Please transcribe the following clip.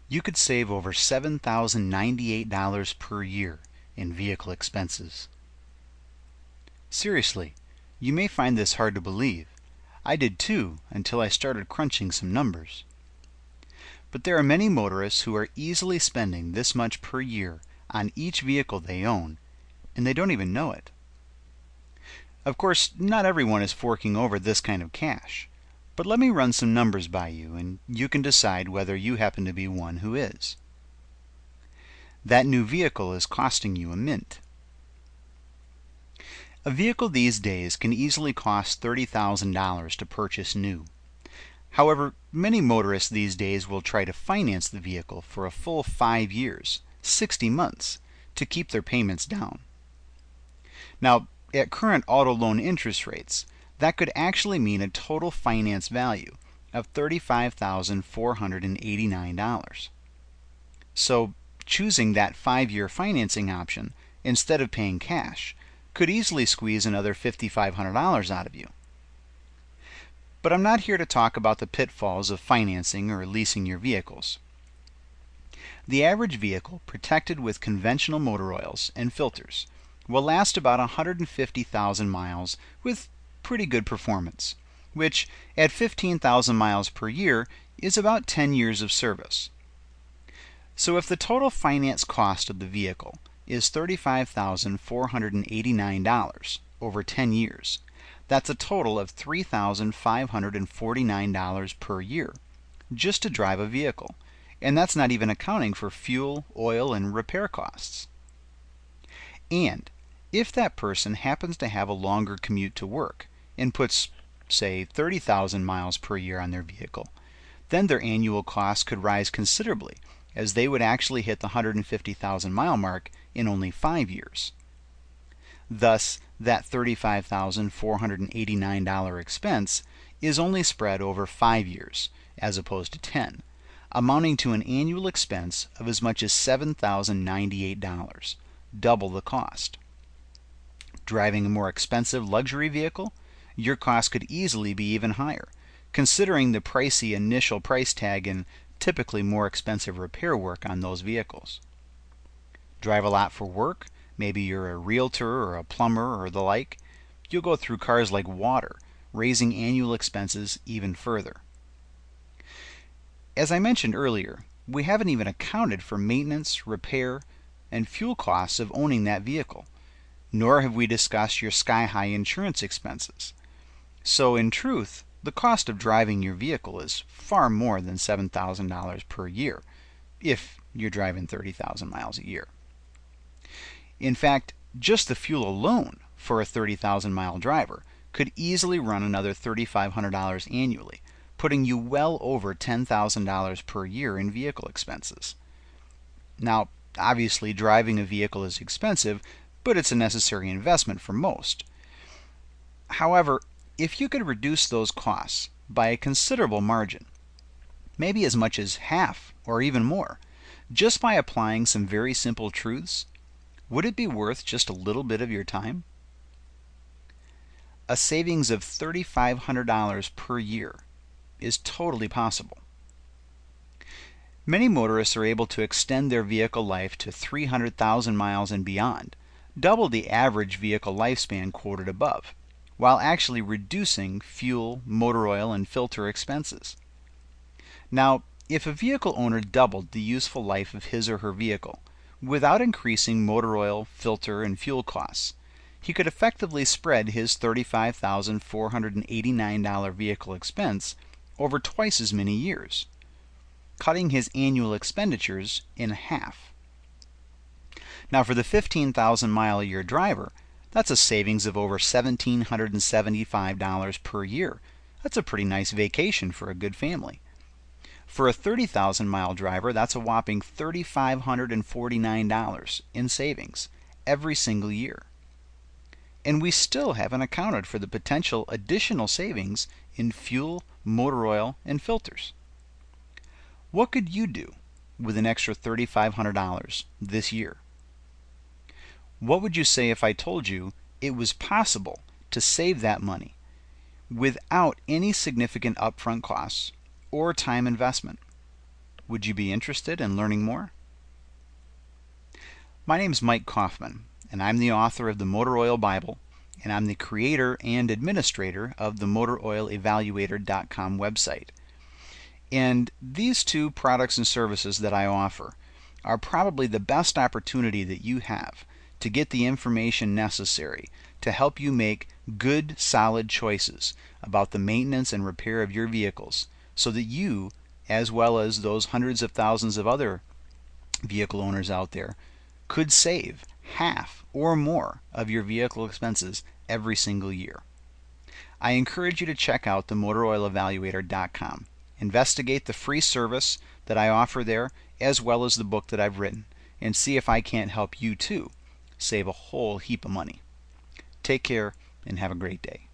you could save over $7,098 per year in vehicle expenses. Seriously, you may find this hard to believe. I did too until I started crunching some numbers. But there are many motorists who are easily spending this much per year on each vehicle they own, and they don't even know it. Of course, not everyone is forking over this kind of cash, but let me run some numbers by you, and you can decide whether you happen to be one who is. That new vehicle is costing you a mint. A vehicle these days can easily cost $30,000 to purchase new. However, many motorists these days will try to finance the vehicle for a full 5 years, 60 months, to keep their payments down. Now, at current auto loan interest rates, that could actually mean a total finance value of $35,489. So, choosing that 5-year financing option instead of paying cash could easily squeeze another $5,500 out of you. But I'm not here to talk about the pitfalls of financing or leasing your vehicles. The average vehicle protected with conventional motor oils and filters will last about 150,000 miles with pretty good performance, which at 15,000 miles per year is about 10 years of service. So if the total finance cost of the vehicle is $35,489 over 10 years, that's a total of $3,549 per year just to drive a vehicle, and that's not even accounting for fuel, oil, and repair costs. And if that person happens to have a longer commute to work and puts, say, 30,000 miles per year on their vehicle, then their annual cost could rise considerably, as they would actually hit the 150,000 mile mark in only 5 years. Thus, that $35,489 expense is only spread over 5 years, as opposed to 10, amounting to an annual expense of as much as $7,098, double the cost. Driving a more expensive luxury vehicle, your cost could easily be even higher, considering the pricey initial price tag and typically more expensive repair work on those vehicles. Drive a lot for work, maybe you're a realtor or a plumber or the like, you'll go through cars like water, raising annual expenses even further. As I mentioned earlier, we haven't even accounted for maintenance, repair, and fuel costs of owning that vehicle, nor have we discussed your sky-high insurance expenses. So in truth, the cost of driving your vehicle is far more than $7,000 per year, if you're driving 30,000 miles a year. In fact, just the fuel alone for a 30,000 mile driver could easily run another $3,500 annually, putting you well over $10,000 per year in vehicle expenses. Now, obviously driving a vehicle is expensive, but it's a necessary investment for most. However, if you could reduce those costs by a considerable margin, maybe as much as half or even more, just by applying some very simple truths, would it be worth just a little bit of your time? A savings of $3,500 per year is totally possible. Many motorists are able to extend their vehicle life to 300,000 miles and beyond, double the average vehicle lifespan quoted above, while actually reducing fuel, motor oil, and filter expenses. Now, if a vehicle owner doubled the useful life of his or her vehicle without increasing motor oil, filter, and fuel costs, he could effectively spread his $35,489 vehicle expense over twice as many years, cutting his annual expenditures in half. Now, for the 15,000 mile a year driver, that's a savings of over $1,775 per year. That's a pretty nice vacation for a good family. For a 30,000 mile driver, that's a whopping $3,549 in savings every single year. And we still haven't accounted for the potential additional savings in fuel, motor oil, and filters. What could you do with an extra $3,500 this year? What would you say if I told you it was possible to save that money without any significant upfront costs or time investment? Would you be interested in learning more? My name is Mike Kaufman, and I'm the author of the Motor Oil Bible, and I'm the creator and administrator of the MotorOilEvaluator.com website. And these two products and services that I offer are probably the best opportunity that you have to get the information necessary to help you make good, solid choices about the maintenance and repair of your vehicles, so that you, as well as those hundreds of thousands of other vehicle owners out there, could save half or more of your vehicle expenses every single year. I encourage you to check out the MotorOilEvaluator.com. Investigate the free service that I offer there, as well as the book that I've written, and see if I can't help you too save a whole heap of money. Take care and have a great day.